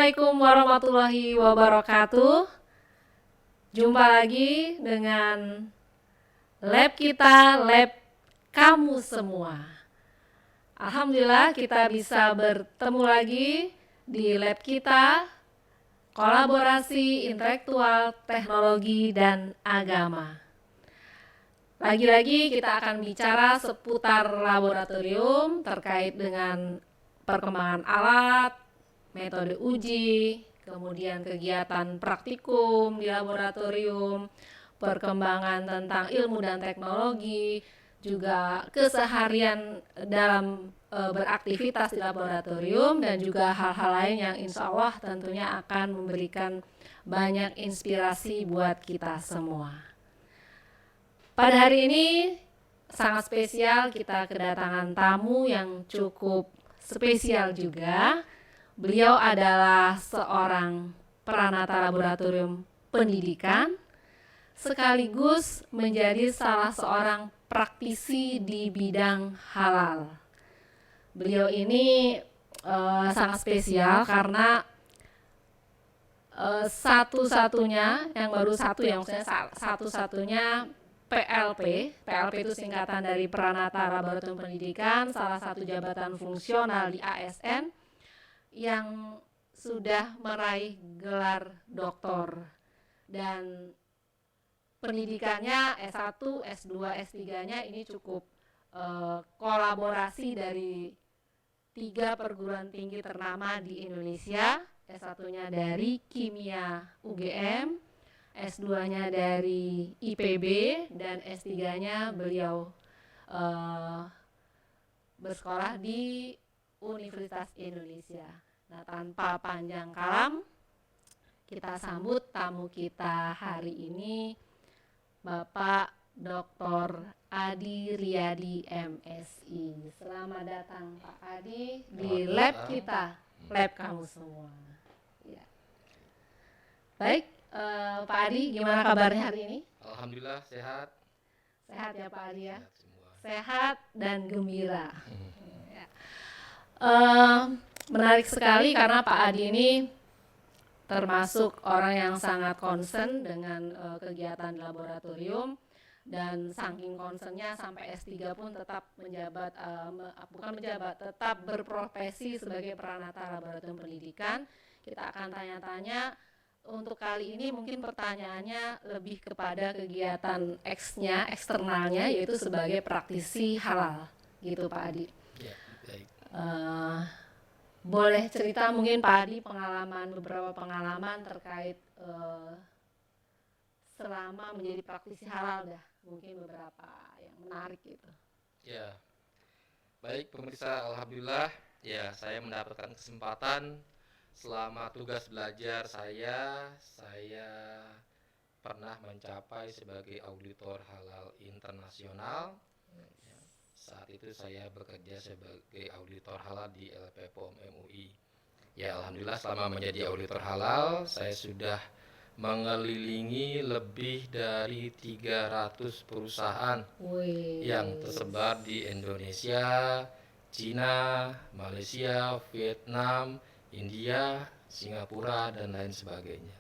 Assalamualaikum warahmatullahi wabarakatuh. Jumpa lagi dengan lab kita, lab kamu semua. Alhamdulillah kita bisa bertemu lagi di lab kita, kolaborasi intelektual, teknologi, dan agama. Lagi-lagi kita akan bicara seputar laboratorium terkait dengan perkembangan alat, metode uji, kemudian kegiatan praktikum di laboratorium, perkembangan tentang ilmu dan teknologi, juga keseharian dalam beraktivitas di laboratorium, dan juga hal-hal lain yang insya Allah tentunya akan memberikan banyak inspirasi buat kita semua. Pada hari ini sangat spesial, kita kedatangan tamu yang cukup spesial juga. Beliau adalah seorang peranata laboratorium pendidikan, sekaligus menjadi salah seorang praktisi di bidang halal. Beliau ini sangat spesial karena satu-satunya, yang baru satu ya, maksudnya satu-satunya PLP itu singkatan dari Peranata Laboratorium Pendidikan, salah satu jabatan fungsional di ASN yang sudah meraih gelar doktor, dan pendidikannya S1, S2, S3-nya ini cukup kolaborasi dari 3 perguruan tinggi ternama di Indonesia. S1-nya dari Kimia UGM, S2-nya dari IPB, dan S3-nya beliau bersekolah di Universitas Indonesia. Nah, tanpa panjang kalam, kita sambut tamu kita hari ini, Bapak Dr. Adi Riyadi MSI. Selamat datang Pak Adi di lab kita, lab kamu semua. Ya. Baik, Pak Adi, gimana kabarnya hari ini? Alhamdulillah sehat. Sehat ya Pak Adi ya? Sehat dan gembira. Menarik sekali karena Pak Adi ini termasuk orang yang sangat concern dengan kegiatan di laboratorium, dan saking concernnya sampai S3 pun tetap menjabat, tetap berprofesi sebagai peranata laboratorium pendidikan. Kita akan tanya-tanya. Untuk kali ini mungkin pertanyaannya lebih kepada kegiatan X-nya, eksternalnya, yaitu sebagai praktisi halal, gitu Pak Adi. Ya, baik. Boleh cerita mungkin Pak Adi beberapa pengalaman terkait selama menjadi praktisi halal, dah mungkin beberapa yang menarik gitu. Ya, baik pemirsa, alhamdulillah ya saya mendapatkan kesempatan selama tugas belajar saya pernah mencapai sebagai auditor halal internasional. Saat itu saya bekerja sebagai auditor halal di LPPOM MUI. Ya, alhamdulillah selama menjadi auditor halal saya sudah mengelilingi lebih dari 300 perusahaan yang tersebar di Indonesia, Cina, Malaysia, Vietnam, India, Singapura, dan lain sebagainya.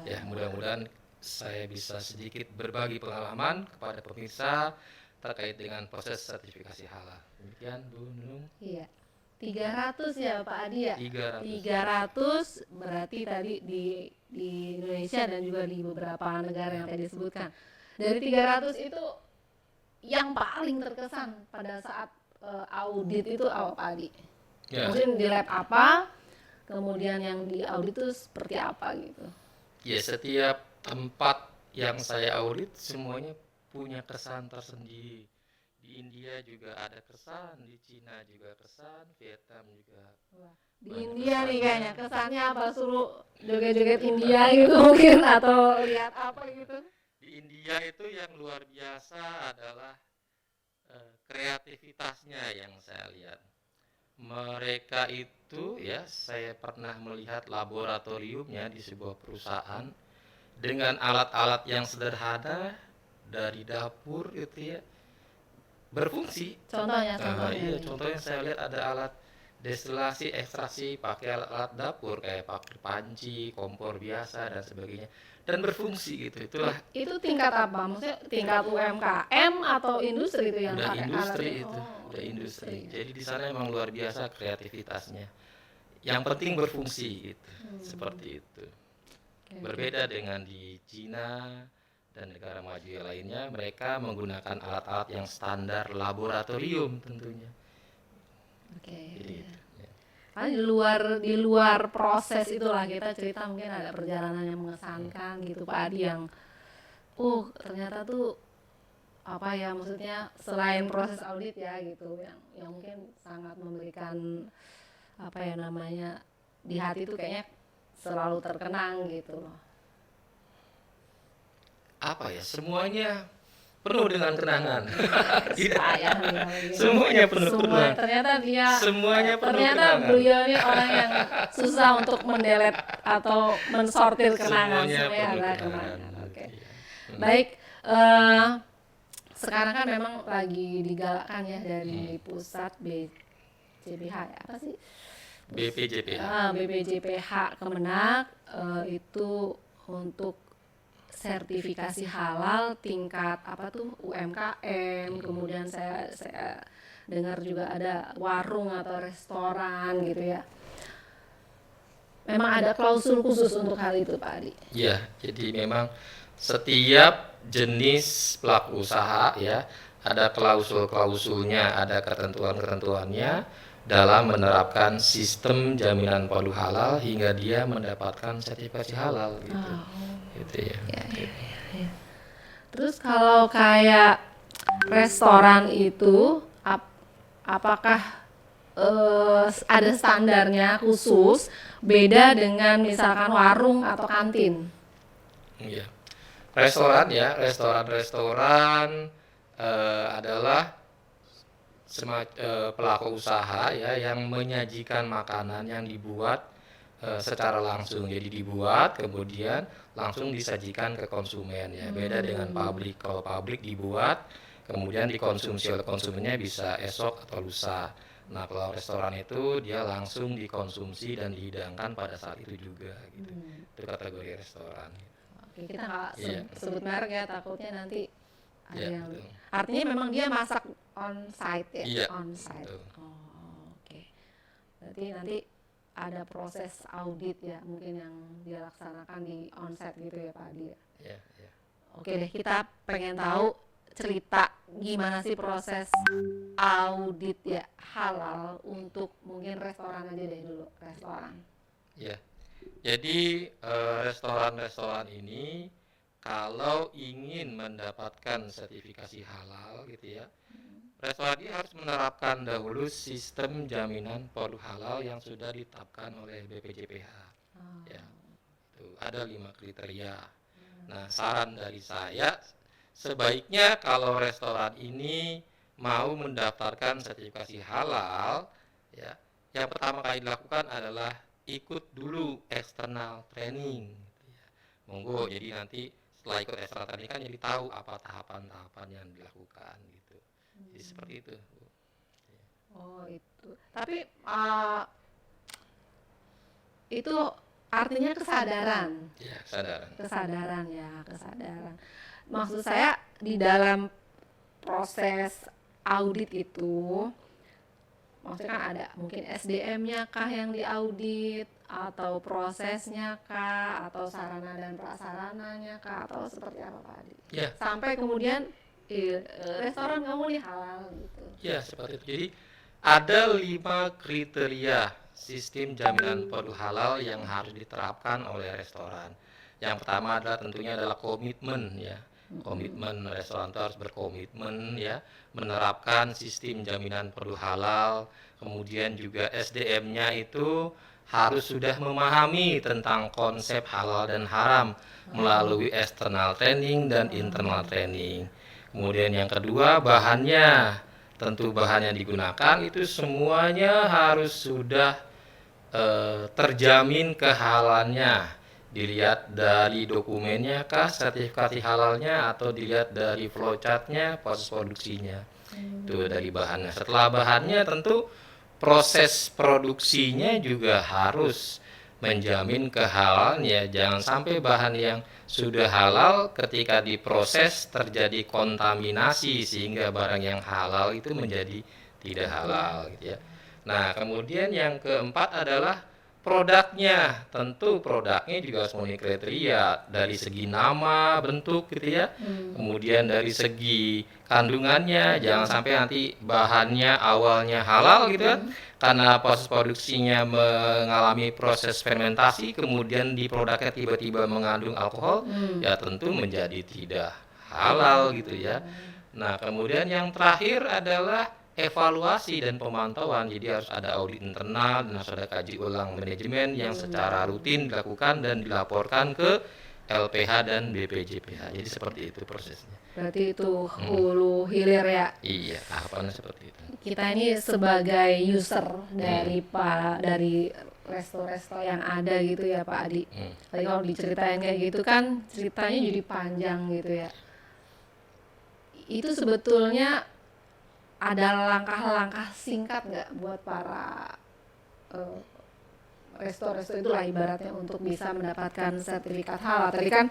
Ya, mudah-mudahan saya bisa sedikit berbagi pengalaman kepada pemirsa terkait dengan proses sertifikasi halal. Demikian Bu Nunung. Iya. 300 ya Pak Adi ya? 300 berarti tadi di Indonesia dan juga di beberapa negara yang tadi disebutkan. Dari 300 itu yang paling terkesan pada saat audit itu apa Pak Adi? Ya. Mungkin di lab apa, kemudian yang di audit itu seperti apa gitu? Ya, setiap tempat yang saya audit semuanya punya kesan tersendiri. Di India juga ada kesan, di Cina juga kesan, Vietnam juga. Di India nih kayaknya kesannya apa, suruh joget-joget India gitu mungkin, atau lihat apa gitu? Di India itu yang luar biasa adalah kreativitasnya yang saya lihat. Mereka itu ya, saya pernah melihat laboratoriumnya di sebuah perusahaan dengan alat-alat yang sederhana dari dapur itu ya, berfungsi. Contohnya. Iya, contohnya saya lihat ada alat destilasi, ekstraksi, pakai alat-alat dapur kayak pakai panci, kompor biasa dan sebagainya, dan berfungsi gitu. Itulah Itu tingkat apa? Maksudnya tingkat UMKM atau industri itu yang udah pakai industri alatnya? itu, Oh, udah industri. ya. Jadi di sana emang luar biasa kreativitasnya. Yang penting berfungsi gitu, seperti itu. Oke, Berbeda dengan di Cina dan negara maju yang lainnya, mereka menggunakan alat-alat yang standar laboratorium tentunya. oke. Jadi Ya. itu, ya. Karena di luar proses itulah kita cerita mungkin ada perjalanan yang mengesankan gitu Pak Adi yang ternyata tuh apa ya, maksudnya selain proses audit ya gitu yang mungkin sangat memberikan apa ya namanya, di hati tuh kayaknya selalu terkenang gitu loh. Apa ya, semuanya penuh dengan kenangan. Tidak, Saya nih kalau gini. semuanya penuh Semua kenangan. ternyata dia Semuanya penuh ternyata kenangan. beliau ini orang yang susah untuk mendelet atau mensortir kenangan. Semuanya Semuanya penuh adalah kenangan. kenangan. Oke. Iya. Baik, sekarang kan memang lagi digalakkan ya dari pusat BJPH ya, apa sih? BPJPH. BPJPH Kemenak itu untuk sertifikasi halal tingkat apa tuh UMKM, kemudian saya dengar juga ada warung atau restoran gitu ya. Memang ada klausul khusus untuk hal itu Pak Adi. Ya, jadi memang setiap jenis pelaku usaha ya ada klausul-klausulnya, ada ketentuan-ketentuannya dalam menerapkan sistem jaminan produk halal hingga dia mendapatkan sertifikasi halal gitu. Gitu ya. Ya. Terus kalau kayak restoran itu apakah ada standarnya khusus beda dengan misalkan warung atau kantin? Iya. Restoran ya, restoran adalah pelaku usaha ya yang menyajikan makanan yang dibuat secara langsung. Jadi dibuat kemudian langsung disajikan ke konsumen ya. Beda dengan pabrik. Kalau pabrik dibuat kemudian dikonsumsi oleh konsumennya bisa esok atau lusa. Nah, kalau restoran itu dia langsung dikonsumsi dan dihidangkan pada saat itu juga gitu. Itu kategori restoran. Oke, kita nggak Iya. sebut merek ya, takutnya nanti ada Iya, yang betul. artinya memang dia masak on site ya. Iya, On site. betul. Oke. Berarti nanti ada proses audit ya mungkin yang dia laksanakan di onsite gitu ya Pak Adi ya. Iya, iya. Oke deh, kita pengen tahu cerita gimana sih proses audit ya halal untuk mungkin restoran aja deh dulu, restoran. Ya, jadi restoran-restoran ini kalau ingin mendapatkan sertifikasi halal gitu ya, restoran ini harus menerapkan dahulu sistem jaminan produk halal yang sudah ditetapkan oleh BPJPH. Ya, itu ada 5 kriteria. Nah, saran dari saya sebaiknya kalau restoran ini mau mendaftarkan sertifikasi halal, ya, yang pertama kali dilakukan adalah ikut dulu external training. Gitu ya. Monggo, jadi nanti setelah ikut external training kan jadi tahu apa tahapan-tahapan yang dilakukan gitu. Jadi seperti itu. Oh itu. Tapi itu artinya kesadaran. Ya, kesadaran. Kesadaran ya, kesadaran. Maksud saya di dalam proses audit itu maksudnya kan ada mungkin SDM-nya kah yang diaudit atau prosesnya kah atau sarana dan prasarananya kah atau seperti apa Pak Adi? Ya, Sampai kemudian restoran kamu nih halal gitu. ya seperti itu. Jadi ada 5 kriteria sistem jaminan produk halal yang harus diterapkan oleh restoran. Yang pertama adalah tentunya adalah komitmen ya. Komitmen restoran itu harus berkomitmen ya menerapkan sistem jaminan produk halal. Kemudian juga SDM-nya itu harus sudah memahami tentang konsep halal dan haram melalui external training dan internal training. Kemudian yang kedua bahannya, tentu bahan yang digunakan itu semuanya harus sudah terjamin kehalalannya. Dilihat dari dokumennya kah sertifikasi halalnya atau dilihat dari flowchartnya proses produksinya. Itu dari bahannya. Setelah bahannya tentu proses produksinya juga harus menjamin kehalalannya. Jangan sampai bahan yang sudah halal ketika diproses terjadi kontaminasi sehingga barang yang halal itu menjadi tidak halal gitu ya. Nah, kemudian yang keempat adalah produknya. Tentu produknya juga harus memenuhi kriteria dari segi nama, bentuk gitu ya. Kemudian dari segi kandungannya, jangan sampai nanti bahannya awalnya halal gitu kan. Karena proses produksinya mengalami proses fermentasi, kemudian di produknya tiba-tiba mengandung alkohol, ya tentu menjadi tidak halal gitu ya. Nah, kemudian yang terakhir adalah evaluasi dan pemantauan. Jadi harus ada audit internal dan harus ada kaji ulang manajemen yang secara rutin dilakukan dan dilaporkan ke LPH dan BPJPH. Jadi seperti itu prosesnya. Berarti itu hulu hilir ya. Iya, tahapannya seperti itu. Kita ini sebagai user dari resto-resto yang ada gitu ya Pak Adi. Tadi kalau diceritain kayak gitu kan ceritanya jadi panjang gitu ya. Itu sebetulnya ada langkah-langkah singkat nggak buat para resto-resto itu lah ibaratnya untuk bisa mendapatkan sertifikat halal. Tadi kan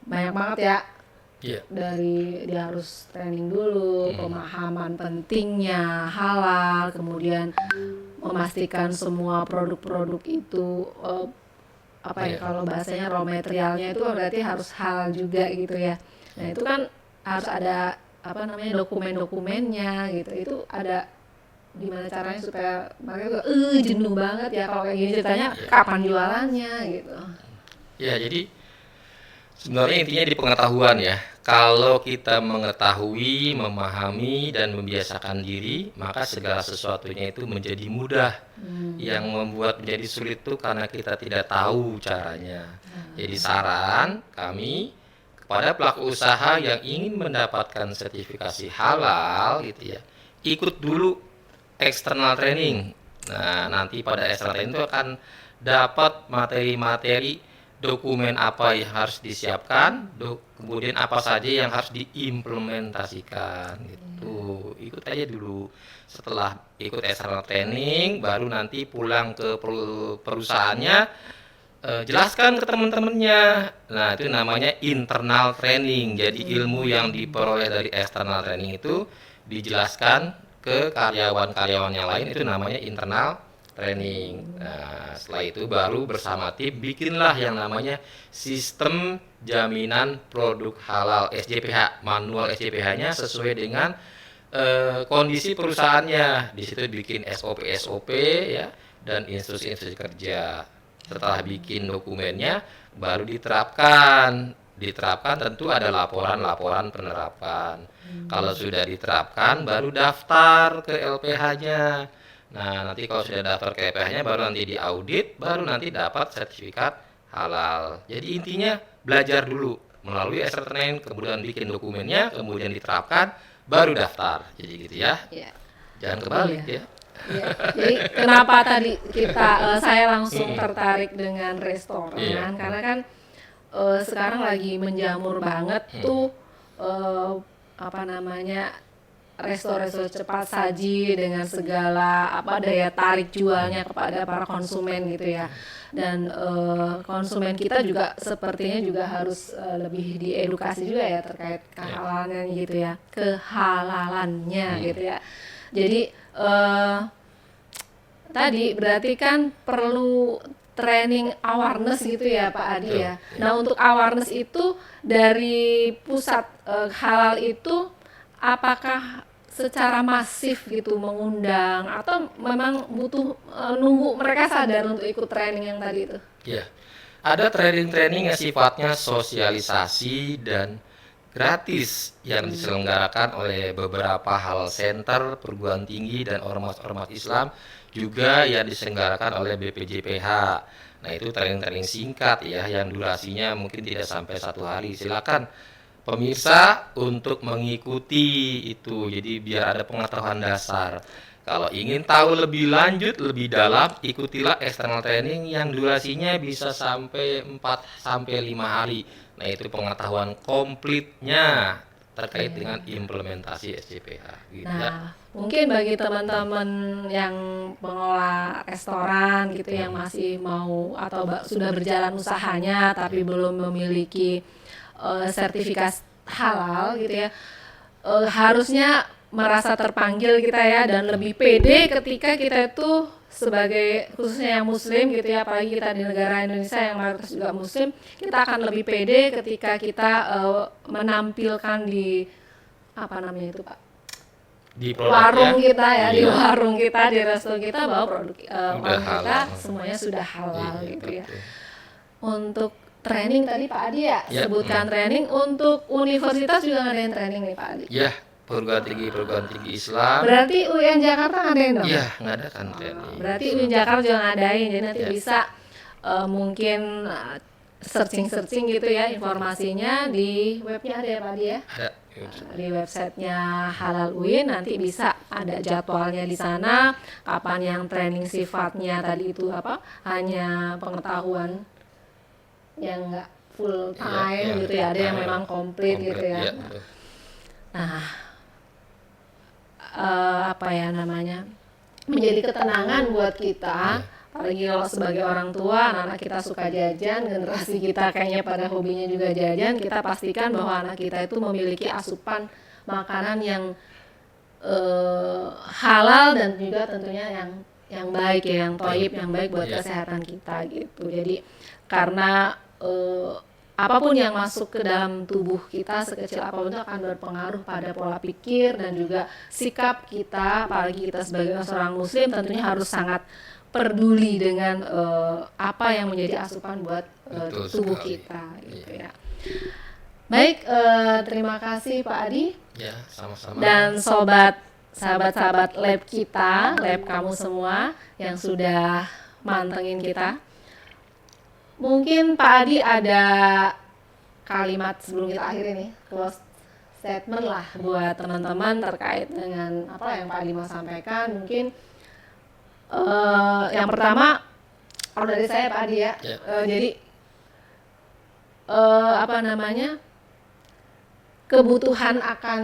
banyak banget ya. Iya. Dari dia harus training dulu, pemahaman pentingnya halal, kemudian memastikan semua produk-produk itu kalau bahasanya raw materialnya itu berarti harus halal juga gitu ya. Nah, itu kan harus ada dokumen-dokumennya gitu. Itu ada gimana caranya supaya mereka jenuh banget ya kalau kayak gini ceritanya, kapan jualannya gitu. Ya, jadi sebenarnya intinya di pengetahuan ya. Kalau kita mengetahui, memahami, dan membiasakan diri, maka segala sesuatunya itu menjadi mudah. Yang membuat menjadi sulit itu karena kita tidak tahu caranya. Jadi saran kami kepada pelaku usaha yang ingin mendapatkan sertifikasi halal gitu ya, ikut dulu external training. Nah, nanti pada external training itu akan dapat materi-materi dokumen apa yang harus disiapkan, kemudian apa saja yang harus diimplementasikan gitu. Ikut aja dulu. Setelah ikut external training, baru nanti pulang ke perusahaannya, jelaskan ke teman-temannya. Nah, itu namanya internal training. Jadi ilmu yang diperoleh dari external training itu dijelaskan ke karyawan-karyawan yang lain, itu namanya internal training. Nah, setelah itu baru bersama tim bikinlah yang namanya sistem jaminan produk halal SJPH. Manual SJPH-nya sesuai dengan kondisi perusahaannya. Di situ bikin SOP ya dan instruksi-instruksi kerja. Setelah bikin dokumennya baru diterapkan. Tentu ada laporan penerapan. Kalau sudah diterapkan baru daftar ke LPH-nya. Nah, nanti kalau sudah daftar ke LPH-nya baru nanti diaudit, baru nanti dapat sertifikat halal. Jadi intinya belajar dulu melalui external training, kemudian bikin dokumennya, kemudian diterapkan, baru daftar. Jadi gitu ya. Jangan kebalik ya. Jadi kenapa tadi saya langsung tertarik dengan restoran, karena kan sekarang lagi menjamur banget tuh resto-resto cepat saji dengan segala daya tarik jualnya kepada para konsumen gitu ya. Dan konsumen kita juga sepertinya juga harus lebih diedukasi juga ya terkait kehalalannya gitu ya. Jadi tadi berarti kan perlu training awareness gitu ya Pak Adi ya. Nah, untuk awareness itu dari pusat halal itu apakah secara masif gitu mengundang atau memang butuh nunggu mereka sadar untuk ikut training yang tadi itu? Iya. Ada training-training yang sifatnya sosialisasi dan gratis yang diselenggarakan oleh beberapa halal center, perguruan tinggi dan ormas-ormas Islam, juga yang diselenggarakan oleh BPJPH. Nah, itu training-training singkat ya yang durasinya mungkin tidak sampai 1 hari. Silakan pemirsa untuk mengikuti itu, jadi biar ada pengetahuan dasar. Kalau ingin tahu lebih lanjut, lebih dalam, ikutilah external training yang durasinya bisa sampai 4 sampai 5 hari. Nah, itu pengetahuan komplitnya terkait dengan implementasi SCPH gitu ya. Nah, mungkin bagi teman-teman yang pengelola restoran gitu yang masih mau atau sudah berjalan usahanya tapi belum memiliki sertifikasi halal gitu ya, harusnya merasa terpanggil kita ya, dan lebih pede ketika kita itu sebagai khususnya yang muslim gitu ya, apalagi kita di negara Indonesia yang mayoritas juga muslim, kita akan lebih pede ketika kita menampilkan di apa namanya itu Pak, Di warung produknya kita ya, di iya, warung kita, di resto kita, bahwa produk udah warung kita halal. semuanya sudah halal Iya, gitu ya. betul. Untuk training tadi Pak Adi ya, Ya, sebutkan training. Untuk universitas juga ngadain training nih Pak Adi. Ya, perguruan tinggi Islam. Berarti UN Jakarta ngadain dong? Iya, ngadakan training. Berarti UN Jakarta juga ngadain, jadi nanti Ya. bisa mungkin searching gitu ya informasinya di webnya ada ya Pak Adi ya? Ada. Di websitenya Halal UIN nanti bisa ada jadwalnya di sana, kapan yang training sifatnya tadi itu apa, hanya pengetahuan yang enggak full time Iya, gitu ya, ada yang memang komplit gitu ya. Iya, betul. Nah, apa ya namanya, menjadi ketenangan buat kita, apalagi kalau sebagai orang tua, anak-anak kita suka jajan, generasi kita kayaknya pada hobinya juga jajan, kita pastikan bahwa anak kita itu memiliki asupan makanan yang halal dan juga tentunya yang baik ya, yang thayyib, yang baik buat kesehatan kita gitu. Jadi karena apapun yang masuk ke dalam tubuh kita, sekecil apapun itu akan berpengaruh pada pola pikir dan juga sikap kita, apalagi kita sebagai seorang muslim tentunya harus sangat peduli dengan apa yang menjadi asupan buat tubuh kita gitu ya. Baik, terima kasih Pak Adi. Ya, sama-sama. Dan sahabat-sahabat lab kita, lab kamu semua yang sudah mantengin kita. Mungkin Pak Adi ada kalimat sebelum kita akhiri nih, close statement lah buat teman-teman terkait dengan apa yang Pak Adi mau sampaikan. Mungkin yang pertama, kalau dari saya Pak Adi ya, jadi apa namanya, kebutuhan akan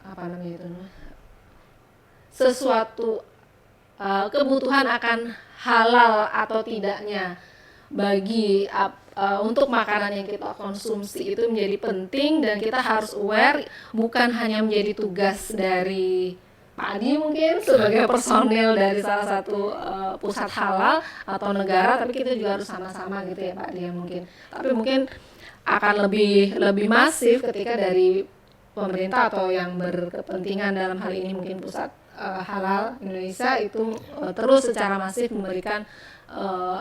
apa namanya itu, sesuatu kebutuhan akan halal atau tidaknya bagi untuk makanan yang kita konsumsi itu menjadi penting, dan kita harus aware, bukan hanya menjadi tugas dari Pak Adi mungkin sebagai personil dari salah satu pusat halal atau negara, tapi kita juga harus sama-sama gitu ya Pak Adi ya mungkin. Tapi mungkin akan lebih masif ketika dari pemerintah atau yang berkepentingan dalam hal ini mungkin pusat halal Indonesia itu terus secara masif memberikan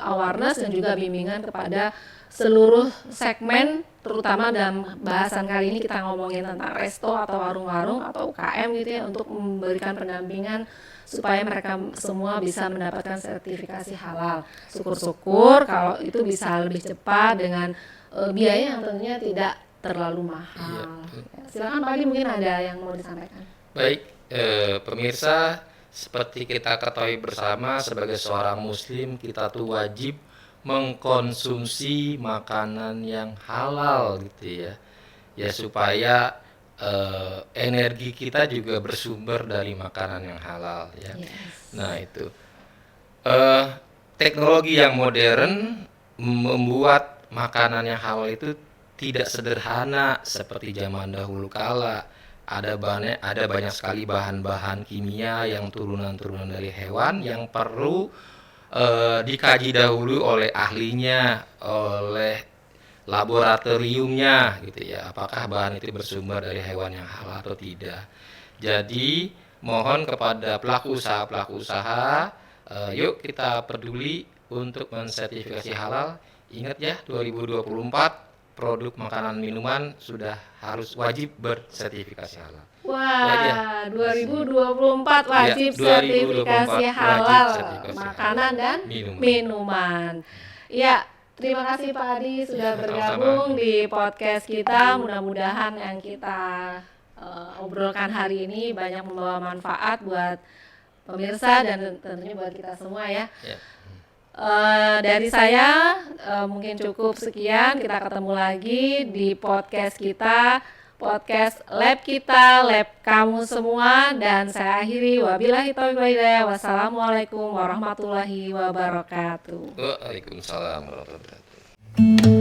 awareness dan juga bimbingan kepada seluruh segmen, terutama dalam bahasan kali ini kita ngomongin tentang resto atau warung-warung atau UKM gitu ya, untuk memberikan pendampingan supaya mereka semua bisa mendapatkan sertifikasi halal. Syukur-syukur kalau itu bisa lebih cepat dengan biaya yang tentunya tidak terlalu mahal. Silakan Pak Adi, mungkin ada yang mau disampaikan. Baik, pemirsa, seperti kita ketahui bersama sebagai seorang muslim, kita tuh wajib mengkonsumsi makanan yang halal gitu ya. Ya supaya energi kita juga bersumber dari makanan yang halal ya. Nah, itu. Teknologi yang modern membuat makanan yang halal itu tidak sederhana seperti zaman dahulu kala. Ada banyak sekali bahan-bahan kimia yang turunan-turunan dari hewan yang perlu dikaji dahulu oleh ahlinya, oleh laboratoriumnya gitu ya, apakah bahan itu bersumber dari hewan yang halal atau tidak. Jadi mohon kepada pelaku usaha, yuk kita peduli untuk mensertifikasi halal. Ingat ya, 2024 produk makanan minuman sudah harus wajib bersertifikasi halal. Wah, 2024 wajib sertifikasi halal makanan dan minuman. Ya, terima kasih Pak Adi sudah bergabung di podcast kita. Mudah-mudahan yang kita obrolkan hari ini banyak membawa manfaat buat pemirsa dan tentunya buat kita semua ya. Dari saya mungkin cukup sekian. Kita ketemu lagi di podcast kita podcast lab kita, lab kamu semua, dan saya akhiri wabillahi taufiq wal hidayah. Wassalamualaikum warahmatullahi wabarakatuh. Waalaikumsalam warahmatullahi wabarakatuh.